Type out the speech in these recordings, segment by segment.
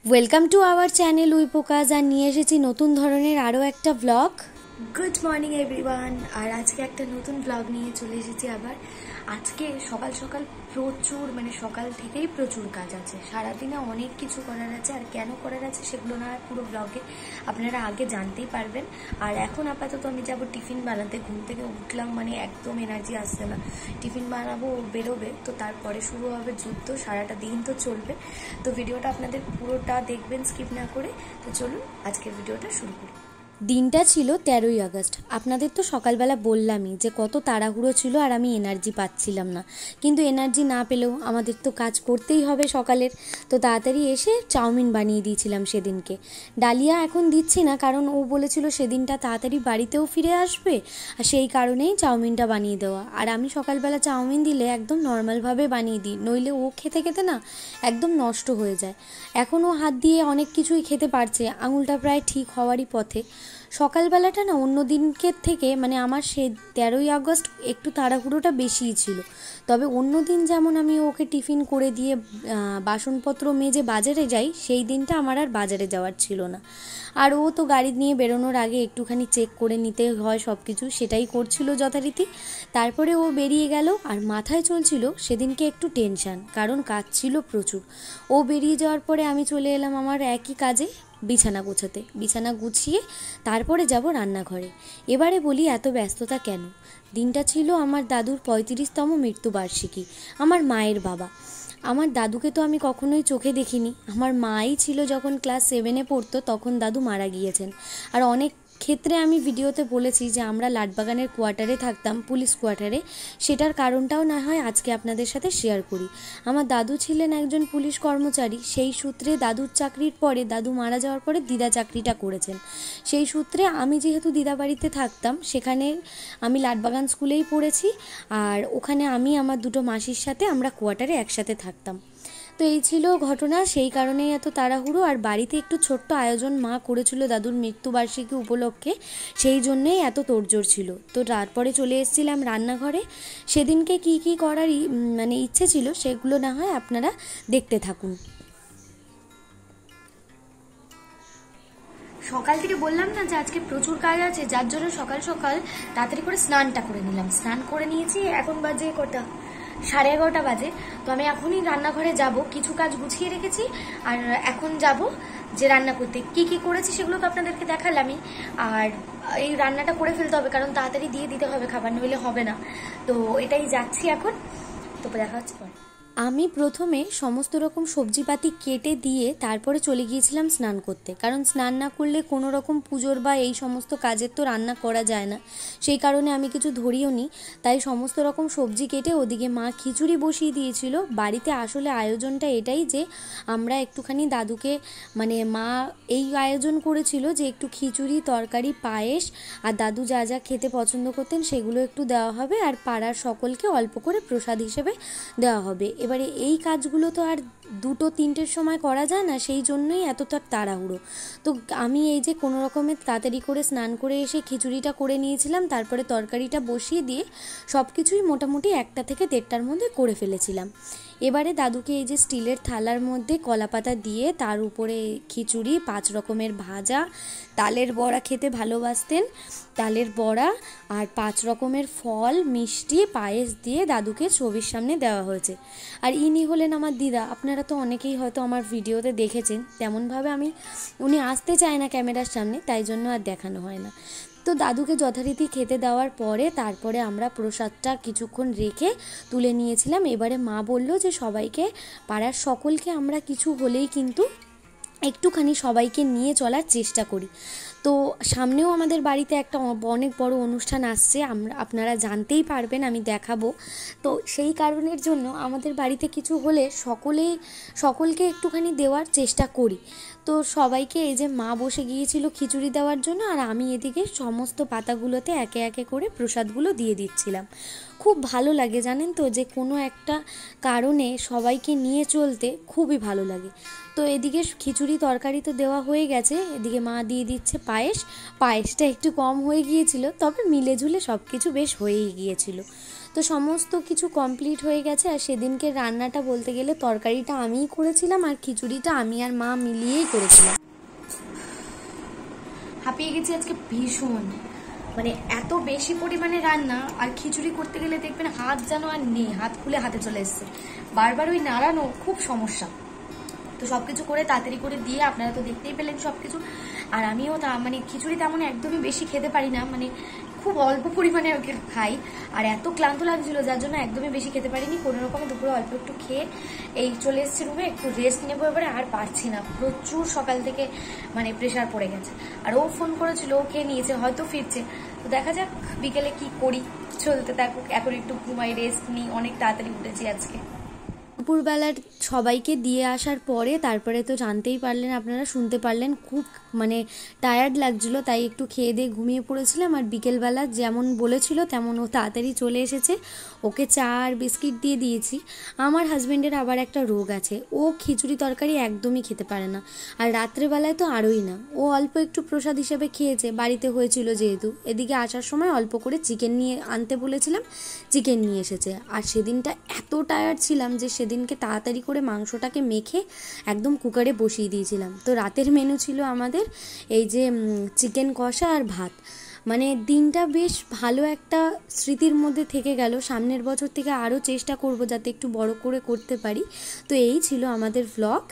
Welcome to our channel উইপোকাজ আর নিয়ে এসেছি নতুন ধরনের আরও একটা ব্লগ। Good morning everyone. আর আজকে একটা নতুন ব্লগ নিয়ে চলে এসেছি আবার। আজকে সকাল সকাল প্রচুর সকাল থেকেই প্রচুর কাজ আছে, সারাদিনে অনেক কিছু করার আছে। আর কেন করার আছে সেগুলো না পুরো ব্লগে আপনারা আগে জানতেই পারবেন। আর এখন আপাতত আমি যাব টিফিন বানাতে। ঘুম থেকে উঠলাম একদম এনার্জি আসছে না, টিফিন বানাবো, বেরোবে, তো তারপরে শুরু হবে যুদ্ধ, সারাটা দিন তো চলবে। তো ভিডিওটা আপনাদের পুরোটা দেখবেন স্কিপ না করে। তো চলুন আজকের ভিডিওটা শুরু করি। দিনটা ছিল 13ই আগস্ট। আপনাদের তো সকালবেলা বললামই যে কত তাড়াহুড়ো ছিল আর আমি এনার্জি পাচ্ছিলাম না, কিন্তু এনার্জি না পেলেও আমাদের তো কাজ করতেই হবে সকালের। তো তাড়াতাড়ি এসে চাউমিন বানিয়ে দিয়েছিলাম সেদিনকে। ডালিয়া এখন দিচ্ছি না, কারণ ও বলেছিল সেদিনটা তাড়াতাড়ি বাড়িতেও ফিরে আসবে, আর সেই কারণেই চাউমিনটা বানিয়ে দেওয়া। আর আমি সকালবেলা চাউমিন দিলে একদম নর্মালভাবে বানিয়ে দিই, নইলে ও খেতে খেতে না একদম নষ্ট হয়ে যায়। এখন ও হাত দিয়ে অনেক কিছুই খেতে পারছে, আঙুলটা প্রায় ঠিক হওয়ারই পথে। সকালবেলাটা না অন্য দিনকের থেকে আমার সে 13ই আগস্ট একটু তাড়াহুড়োটা বেশিই ছিল। তবে অন্য দিন যেমন আমি ওকে টিফিন করে দিয়ে বাসনপত্র মেজে বাজারে যাই, সেই দিনটা আমার আর বাজারে যাওয়ার ছিল না। আর ও তো গাড়ি নিয়ে বেরোনোর আগে একটুখানি চেক করে নিতে হয় সব কিছু, সেটাই করছিল যথারীতি। তারপরে ও বেরিয়ে গেল, আর মাথায় চলছিল সেদিনকে একটু টেনশান, কারণ কাজ ছিল প্রচুর। ও বেরিয়ে যাওয়ার পরে আমি চলে এলাম আমার একই কাজে, বিছানা গোছাতে। বিছানা গুছিয়ে তারপরে যাব রান্নাঘরে। এবারে বলি এত ব্যস্ততা কেন? দিনটা ছিল আমার দাদুর 35তম মৃত্যুবার্ষিকী। আমার মায়ের বাবা। আমার দাদুকে তো আমি কখনোই চোখে দেখিনি, আমার মাই ছিল যখন ক্লাস 7-এ পড়তো তখন দাদু মারা গিয়েছেন। আর অনেক ক্ষেত্রে আমি ভিডিওতে বলেছি যে আমরা লাটবাগানের কোয়ার্টারে থাকতাম, পুলিশ কোয়ার্টারে। সেটার কারণটাও না হয় আজকে আপনাদের সাথে শেয়ার করি। আমার দাদু ছিলেন একজন পুলিশ কর্মচারী, সেই সূত্রে দাদুর চাকরির পরে, দাদু মারা যাওয়ার পরে দিদা চাকরিটা করেছেন। সেই সূত্রে আমি যেহেতু দিদা বাড়িতে থাকতাম, সেখানে আমি লাটবাগান স্কুলেই পড়েছি। আর ওখানে আমি আমার দুটো মাসির সাথে আমরা কোয়ার্টারে একসাথে থাকতাম। তো এই ছিল ঘটনা, সেই কারণেই এত তাড়াহুড়ো। আর বাড়িতে একটু ছোট্ট আয়োজন মা করেছিল দাদুর মৃত্যুবার্ষিকী উপলক্ষে, সেই জন্যেই এত তোড়জোড় ছিল। তো তারপরে চলে এসেছিলাম রান্নাঘরে। সেদিনকে কি কি করার ইচ্ছে ছিল সেগুলো না হয় আপনারা দেখতে থাকুন। সকাল থেকে বললাম না যে আজকে প্রচুর কাজ আছে, যার জন্য সকাল সকাল তাড়াতাড়ি করে স্নানটা করে নিলাম। স্নান করে নিয়েছি, এখন বাজে কটা, 11:30 বাজে। তো আমি এখনই রান্নাঘরে যাব, কিছু কাজ গুছিয়ে রেখেছি। আর এখন যাব যে রান্না করতে। কি কি করেছি সেগুলো তো আপনাদেরকে দেখালামই। আর এই রান্নাটা করে ফেলতে হবে, কারণ তাড়াতাড়ি দিয়ে দিতে হবে খাবার, নইলে হবে না। তো এটাই যাচ্ছি এখন, তো দেখা হচ্ছে পরে। আমি প্রথমে সমস্ত রকম সবজিপাতি কেটে দিয়ে তারপরে চলে গিয়েছিলাম স্নান করতে, কারণ স্নান না করলে কোনো রকম পুজোর বা এই সমস্ত কাজের তো রান্না করা যায় না। সেই কারণে আমি কিছু ধরিও নি, তাই সমস্ত রকম সবজি কেটে ওদিকে মা খিচুড়ি বসিয়ে দিয়েছিল। বাড়িতে আসলে আয়োজনটা এটাই যে আমরা একটুখানি দাদুকে মা এই আয়োজন করেছিল যে একটু খিচুড়ি, তরকারি, পায়েস আর দাদু যা যা খেতে পছন্দ করতেন সেগুলো একটু দেওয়া হবে, আর পাড়ার সকলকে অল্প করে প্রসাদ হিসেবে দেওয়া হবে। এবারে এই কাজগুলো তো আর 2-3টের সময় করা যায় না, সেই জন্যই এতটা তাড়াহুড়ো। তো আমি এই যে কোনো রকমের তাড়াতাড়ি করে স্নান করে এসে খিচুড়িটা করে নিয়েছিলাম, তারপরে তরকারিটা বসিয়ে দিয়ে সব কিছুই মোটামুটি 1টা থেকে 1:30টার মধ্যে করে ফেলেছিলাম। এবারে দাদুকে এই যে স্টিলের থালার মধ্যে কলাপাতা দিয়ে তার উপরে খিচুড়ি, 5 রকমের ভাজা, তালের বড়া খেতে ভালোবাসতেন, তালের বড়া আর 5 রকমের ফল, মিষ্টি, পায়েস দিয়ে দাদুকে ছবির সামনে দেওয়া হয়েছে। আর ইনি হলেন আমার দিদা। আপনারা তো অনেকেই হয়তো আমার ভিডিওতে দেখেছেন, তেমনভাবে উনি আসতে চায় না ক্যামেরার সামনে, তাই জন্য আর দেখানো হয় না। তো দাদুকে যথারীতি খেতে দেওয়ার পরে তারপরে আমরা প্রসাদটা কিছুক্ষণ রেখে তুলে নিয়েছিলাম। এবারে মা বলল যে সবাইকে, পাড়ার সকলকে আমরা কিছু হলেই কিন্তু একটুখানি সবাইকে নিয়ে চলার চেষ্টা করি। তো সামনেও আমাদের বাড়িতে একটা অনেক বড় অনুষ্ঠান আসছে, আপনারা জানতেই পারবেন, আমি দেখাবো। তো সেই কারণের জন্য আমাদের বাড়িতে কিছু হলে সকলকে একটুখানি দেওয়ার চেষ্টা করি। তো সবাইকে এই যে মা বসে গিয়েছিল খিচুড়ি দেওয়ার জন্য, আর আমি এদিকে সমস্ত পাতাগুলোতে একে একে করে প্রসাদগুলো দিয়ে দিচ্ছিলাম। খুব ভালো লাগে জানেন তো, যে কোনো একটা কারণে সবাইকে নিয়ে চলতে খুবই ভালো লাগে। তো এদিকে খিচুড়ি তরকারি তো দেওয়া হয়ে গেছে, এদিকে মা দিয়ে দিচ্ছে পায়েসটা একটু কম হয়ে গিয়েছিল, তবে মিলে ঝুলে সব কিছু বেশ হয়েই গিয়েছিল। তো সমস্ত কিছু কমপ্লিট হয়ে গেছে। আর সেদিনকে রান্নাটা বলতে গেলে তরকারিটা আমিই করেছিলাম আর খিচুড়িটা আমি আর মা মিলিয়েই করেছিলাম। হাঁপিয়ে গেছি আজকে ভীষণ, মানে এত বেশি পরিমাণে রান্না, আর খিচুড়ি করতে গেলে দেখবেন হাত যেন আর নেই, হাত খুলে হাতে চলে এসছে, বারবার ওই নাড়ানো খুব সমস্যা। তো সবকিছু করে তাড়াতাড়ি করে দিয়ে আপনারা তো দেখতেই পেলেন সবকিছু। আর আমিও মানে খিচুড়ি তেমন একদমই বেশি খেতে পারি না, মানে খুব অল্প পরিমাণে ওকে খাই, আর এত ক্লান্ত লাগছিল যার জন্য একদমই বেশি খেতে পারিনি। কোনো রকমে দুপুরে অল্প একটু খেয়ে এই চলে এসেছি রুমে, একটু রেস্ট নেবো এবারে। আর পারছি না, প্রচুর সকাল থেকে মানে প্রেশার পড়ে গেছে। আর ও ফোন করেছিল, ও খেয়ে নিয়েছে, হয়তো ফিরছে। তো দেখা যাক বিকেলে কি করি, চলতে থাকুক। এখন একটু ঘুমাই, রেস্ট নিই, অনেক তাড়াতাড়ি উঠেছি আজকে। দুপুরবেলার সবাইকে দিয়ে আসার পরে তারপরে তো জানতেই পারলেন, আপনারা শুনতে পারলেন, খুব মানে টায়ার্ড লাগছিলো, তাই একটু খেয়ে দিয়ে ঘুমিয়ে পড়েছিলাম। আর বিকেলবেলা যেমন বলেছিল তেমন ও তাড়াতাড়ি চলে এসেছে, ওকে চা আর বিস্কিট দিয়ে দিয়েছি। আমার হাজব্যান্ডের আবার একটা রোগ আছে, ও খিচুড়ি তরকারি একদমই খেতে পারে না, আর রাত্রেবেলায় তো আরোই না। ও অল্প একটু প্রসাদ হিসেবে খেয়েছে, বাড়িতে হয়েছিল যেহেতু। এদিকে আসার সময় অল্প করে চিকেন নিয়ে আনতে বলেছিলাম, চিকেন নিয়ে এসেছে। আর সেদিনটা এত টায়ার্ড ছিলাম যে সেদিনকে তাড়াতাড়ি করে মাংসটাকে মেখে একদম কুকারে বসিয়ে দিয়েছিলাম। তো রাতের মেনু ছিল আমাদের এই যে চিকেন কষা আর ভাত। মানে দিনটা বেশ ভালো একটা স্মৃতির মধ্যে থেকে গেল। সামনের বছর থেকে আরও চেষ্টা করব যাতে একটু বড় করে করতে পারি। তো এই ছিল আমাদের ভ্লগ।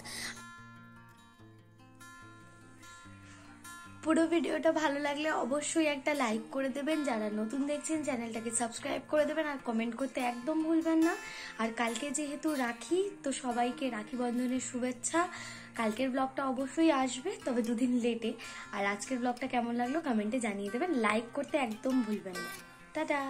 পুরো ভিডিওটা ভালো লাগলে অবশ্যই একটা লাইক করে দেবেন, যারা নতুন দেখছেন চ্যানেলটাকে সাবস্ক্রাইব করে দেবেন, আর কমেন্ট করতে একদম ভুলবেন না। আর কালকে যেহেতু রাখি, তো সবাইকে রাখি বন্ধনের শুভেচ্ছা। কালকের ব্লগটা অবশ্যই আসবে, তবে 2 দিন লেটে। আর আজকের ব্লগটা কেমন লাগলো কমেন্টে জানিয়ে দেবেন, লাইক করতে একদম ভুলবেন না। টাটা।